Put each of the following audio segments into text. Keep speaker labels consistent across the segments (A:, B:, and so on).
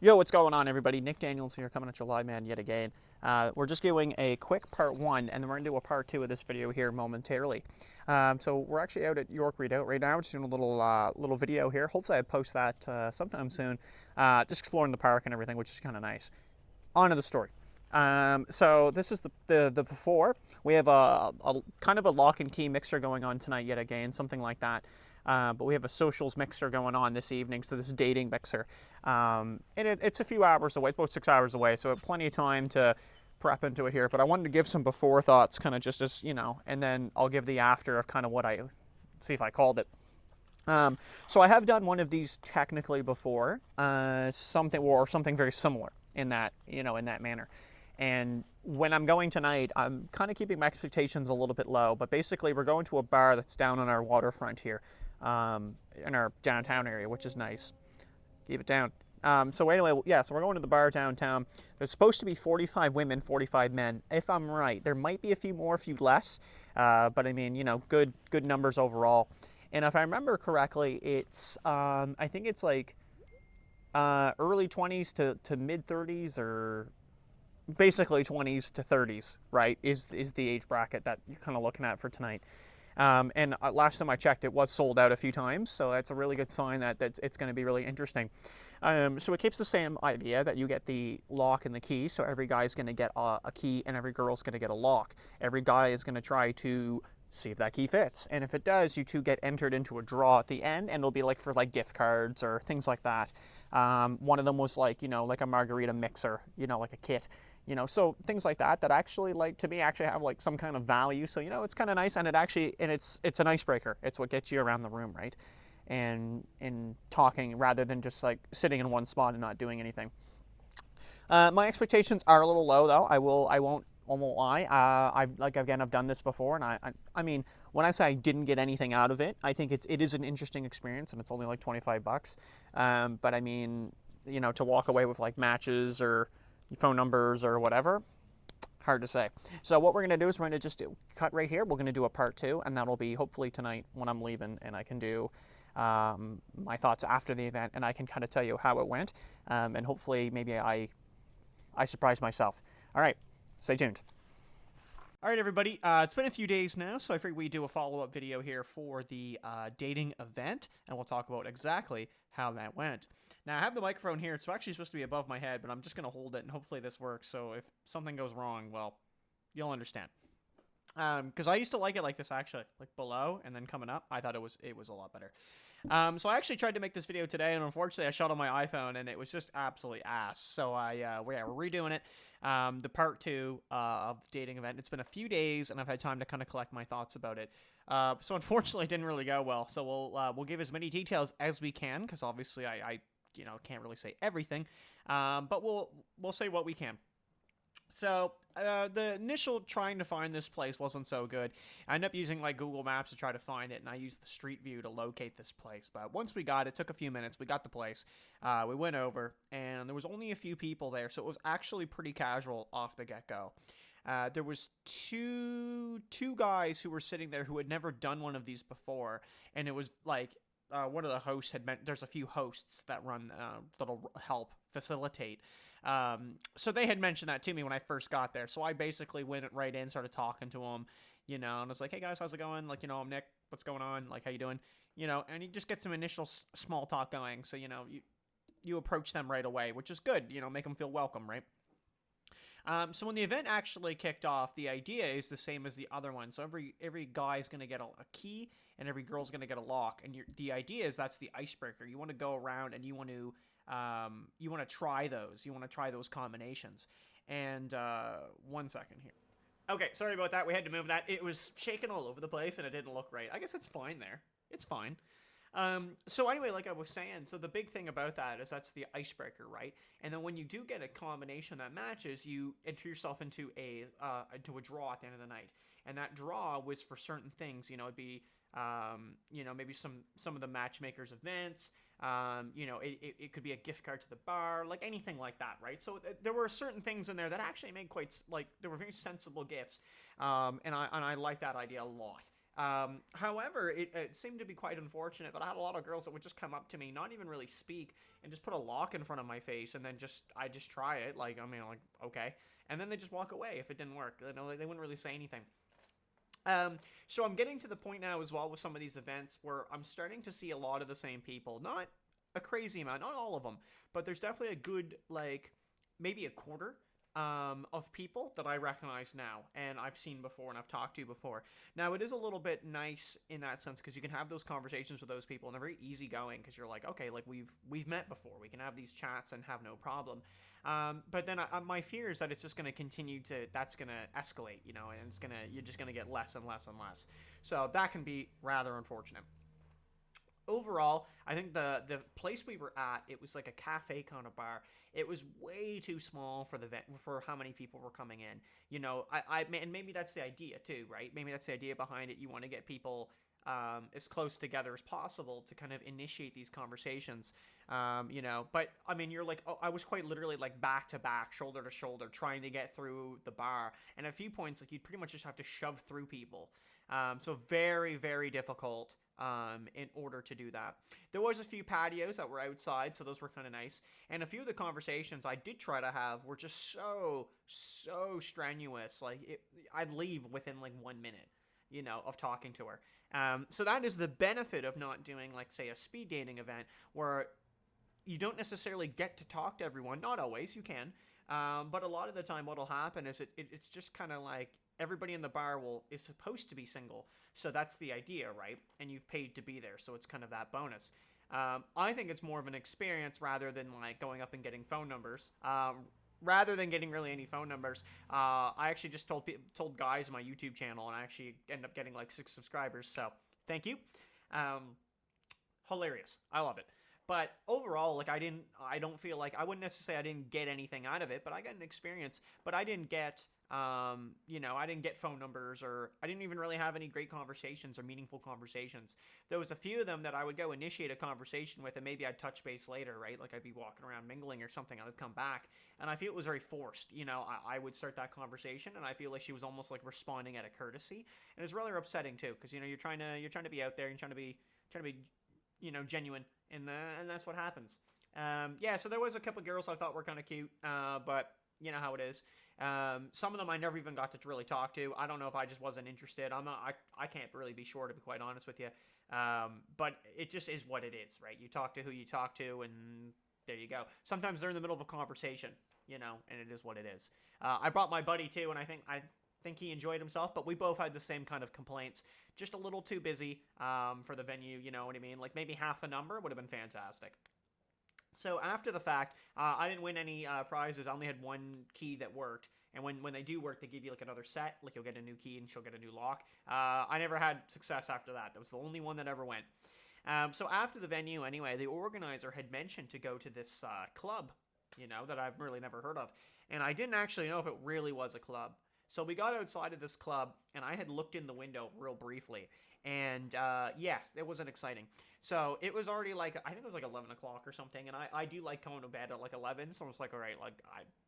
A: Yo, what's going on, everybody? Nick Daniels here, coming at you live, man, yet again. We're just doing a quick part one, and then we're going to do a part two of this video here momentarily. So we're actually out at York Redoubt right now. We're just doing a little video here. Hopefully I post that sometime soon. Just exploring the park and everything, which is kind of nice. On to the story. So this is the before. We have a kind of a lock and key mixer going on tonight yet again, something like that. But we have a socials mixer going on this evening, so this is dating mixer. And it's a few hours away, about 6 hours away, so plenty of time to prep into it here. But I wanted to give some before thoughts, kind of just as, and then I'll give the after of kind of what see if I called it. So I have done one of these technically before, something very similar in that, in that manner. And when I'm going tonight, I'm kind of keeping my expectations a little bit low, but basically we're going to a bar that's down on our waterfront here, in our downtown area, which is nice. Keep it down. So anyway, yeah, so we're going to the bar downtown. There's supposed to be 45 women, 45 men, if I'm right. There might be a few more, a few less, but I mean, good numbers overall. And if I remember correctly, it's, I think it's like early 20s to mid 30s, or basically 20s to 30s, right, is the age bracket that you're kind of looking at for tonight. And last time I checked, it was sold out a few times, so that's a really good sign that it's going to be really interesting. So it keeps the same idea that you get the lock and the key, so every guy's going to get a key and every girl's going to get a lock. Every guy is going to try to see if that key fits, and if it does, you two get entered into a draw at the end, and it'll be like for like gift cards or things like that. One of them was like, like a margarita mixer, like a kit. So things like that actually, like, to me, actually have like some kind of value. So, it's kind of nice, and it's an icebreaker. It's what gets you around the room, right? And talking rather than just like sitting in one spot and not doing anything. My expectations are a little low, though. I won't lie. I've done this before, and I mean, when I say I didn't get anything out of it, I think it is an interesting experience, and it's only like $25. But I mean, to walk away with like matches or phone numbers or whatever, hard to say. So what we're going to do is we're going to just cut right here. We're going to do a part two, and that'll be hopefully tonight when I'm leaving, and I can do my thoughts after the event, and I can kind of tell you how it went, and hopefully maybe I surprise myself. All right, stay tuned. All right, everybody, it's been a few days now, so I figured we'd do a follow-up video here for the dating event, and we'll talk about exactly how that went. Now, I have the microphone here. It's actually supposed to be above my head, but I'm just going to hold it, and hopefully this works. So if something goes wrong, well, you'll understand. Because I used to like it like this, actually, like below and then coming up. I thought it was a lot better. So I actually tried to make this video today, and unfortunately I shot on my iPhone, and it was just absolutely ass. So we're redoing it. The part two of the dating event. It's been a few days, and I've had time to kind of collect my thoughts about it. So unfortunately, it didn't really go well. So we'll give as many details as we can, because obviously I can't really say everything, but we'll say what we can. So the initial trying to find this place wasn't so good. I ended up using like Google Maps to try to find it, and I used the Street View to locate this place. But once we got it, took a few minutes. We got the place. We went over, and there was only a few people there, so it was actually pretty casual off the get-go. There was two guys who were sitting there who had never done one of these before, and it was like, one of the hosts had meant there's a few hosts that run that'll help facilitate. So they had mentioned that to me when I first got there. So I basically went right in, started talking to them, and I was like, "Hey guys, how's it going? Like, I'm Nick. What's going on? Like, how you doing? And you just get some initial small talk going. So you approach them right away, which is good. Make them feel welcome, right? So when the event actually kicked off, the idea is the same as the other one. So every guy is going to get a key, and every girl's going to get a lock. And the idea is that's the icebreaker. You want to go around and you want to try those. You want to try those combinations. And 1 second here. Okay, sorry about that. We had to move that. It was shaking all over the place, and it didn't look right. I guess it's fine there. It's fine. So anyway, like I was saying, so the big thing about that is that's the icebreaker, right? And then when you do get a combination that matches, you enter yourself into a draw at the end of the night. And that draw was for certain things, it'd be, maybe some of the matchmakers events, it could be a gift card to the bar, like anything like that, right? So there were certain things in there that actually made they were very sensible gifts. And I like that idea a lot. However, it seemed to be quite unfortunate that I had a lot of girls that would just come up to me, not even really speak, and just put a lock in front of my face, and then I just try it, like, I mean, like, okay, and then they just walk away if it didn't work. You know, they wouldn't really say anything. So I'm getting to the point now as well with some of these events where I'm starting to see a lot of the same people. Not a crazy amount, not all of them, but there's definitely a good, like, maybe a quarter of people that I recognize now and I've seen before and I've talked to before. Now, it is a little bit nice in that sense because you can have those conversations with those people and they're very easygoing because you're like, okay, like we've met before. We can have these chats and have no problem. But then my fear is that it's just going to continue that's going to escalate, you know, and you're just going to get less and less and less. So that can be rather unfortunate. Overall, I think the place we were at, it was like a cafe kind of bar. It was way too small for how many people were coming in. You know, and maybe that's the idea too, right? Maybe that's the idea behind it. You want to get people as close together as possible to kind of initiate these conversations. You know, but I mean, you're like, oh, I was quite literally like back to back, shoulder to shoulder, trying to get through the bar. And at a few points, like you'd pretty much just have to shove through people. So very, very difficult in order to do that. There was a few patios that were outside, so those were kind of nice. And a few of the conversations I did try to have were just so strenuous. Like, I'd leave within like 1 minute, you know, of talking to her. So that is the benefit of not doing, like, say, a speed dating event where you don't necessarily get to talk to everyone. Not always, you can. But a lot of the time what'll happen is it's just kind of like everybody in the bar is supposed to be single. So that's the idea, right? And you've paid to be there, so it's kind of that bonus. I think it's more of an experience rather than like going up and getting phone numbers. Rather than getting really any phone numbers, I actually just told guys on my YouTube channel, and I actually ended up getting like 6 subscribers. So thank you. Hilarious. I love it. But overall, like, I don't feel like, I wouldn't necessarily say I didn't get anything out of it, but I got an experience. But I didn't get, you know, I didn't get phone numbers, or I didn't even really have any great conversations or meaningful conversations. There was a few of them that I would go initiate a conversation with, and maybe I'd touch base later, right? Like, I'd be walking around mingling or something, and I'd come back, and I feel it was very forced. You know, I would start that conversation, and I feel like she was almost like responding out of courtesy, and it's rather upsetting too, because, you know, you're trying to be out there, and trying to be, you know, genuine, and that's what happens. Yeah, so there was a couple of girls I thought were kind of cute, but you know how it is. Some of them I never even got to really talk to. I don't know if I just wasn't interested. I can't really be sure, to be quite honest with you. But it just is what it is, right? You talk to who you talk to, and there you go. Sometimes they're in the middle of a conversation, you know, and it is what it is. I brought my buddy too, and I think he enjoyed himself, but we both had the same kind of complaints. Just a little too busy for the venue, you know what I mean? Like, maybe half the number would have been fantastic. So after the fact, I didn't win any prizes. I only had one key that worked. And when they do work, they give you like another set. Like, you'll get a new key and she'll get a new lock. I never had success after that. That was the only one that ever went. So after the venue, anyway, the organizer had mentioned to go to this club, you know, that I've really never heard of. And I didn't actually know if it really was a club. So we got outside of this club, and I had looked in the window real briefly, and yes, it wasn't exciting. So it was already like, I think it was like 11 o'clock or something, and I do like going to bed at like 11, so I was like, all right, like,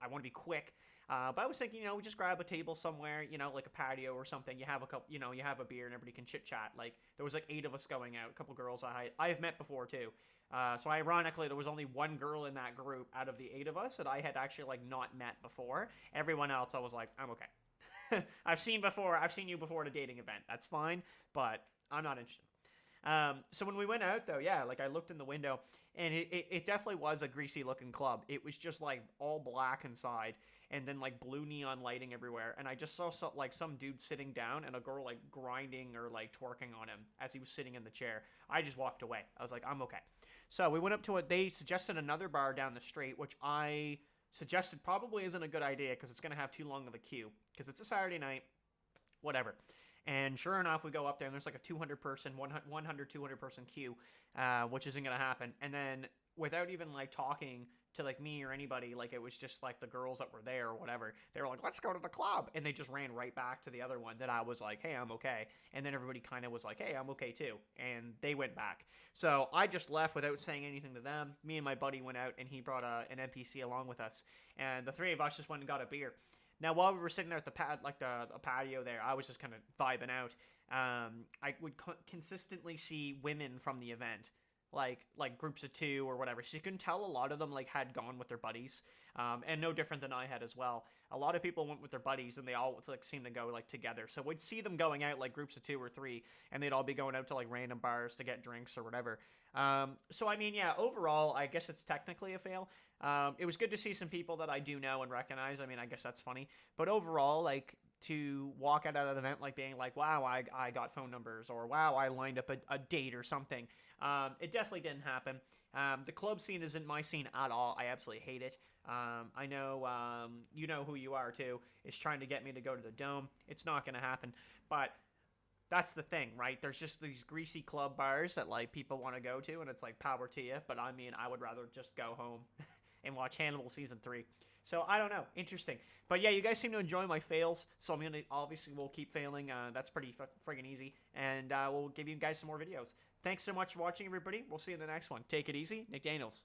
A: I want to be quick. But I was thinking, you know, we just grab a table somewhere, you know, like a patio or something. You have a couple, you know, you have a beer and everybody can chit chat. Like, there was like 8 of us going out, a couple girls I have met before too. So ironically, there was only one girl in that group out of the 8 of us that I had actually like not met before. Everyone else, I was like, I'm okay. I've seen you before at a dating event. That's fine, but I'm not interested. So when we went out, though, yeah, like, I looked in the window, and it definitely was a greasy looking club. It was just like all black inside, and then like blue neon lighting everywhere. And I just saw some dude sitting down, and a girl like grinding or like twerking on him as he was sitting in the chair. I just walked away. I was like, I'm okay. So we went up to they suggested another bar down the street, which I suggested probably isn't a good idea because it's going to have too long of a queue, because it's a Saturday night, whatever. And sure enough, we go up there, and there's like a 200 person, 100, 200 person queue, which isn't going to happen. And then without even like talking to like me or anybody, like, it was just like the girls that were there or whatever, they were like, let's go to the club, and they just ran right back to the other one that I was like, hey, I'm okay. And then everybody kind of was like, hey, I'm okay too, and they went back. So I just left without saying anything to them. Me and my buddy went out, and he brought an NPC along with us, and the 3 of us just went and got a beer. Now, while we were sitting there at the patio there, I was just kind of vibing out. I would consistently see women from the event, like groups of two or whatever. So you can tell a lot of them like had gone with their buddies, and no different than I had as well. A lot of people went with their buddies, and they all like seemed to go like together. So we'd see them going out like groups of two or three, and they'd all be going out to like random bars to get drinks or whatever. So I mean, yeah, overall, I guess it's technically a fail. It was good to see some people that I do know and recognize. I mean, I guess that's funny. But overall, like, to walk out of that event like being like, wow, I got phone numbers, or wow, I lined up a date or something. It definitely didn't happen. The club scene isn't my scene at all. I absolutely hate it. I know you know who you are too, is trying to get me to go to the Dome. It's not going to happen. But that's the thing, right? There's just these greasy club bars that like people want to go to, and it's like power to you. But I mean, I would rather just go home and watch Hannibal season 3. So I don't know, interesting. But yeah, you guys seem to enjoy my fails, so I'm gonna obviously we'll keep failing. That's pretty friggin' easy, and we'll give you guys some more videos. Thanks so much for watching, everybody. We'll see you in the next one. Take it easy, Nick Daniels.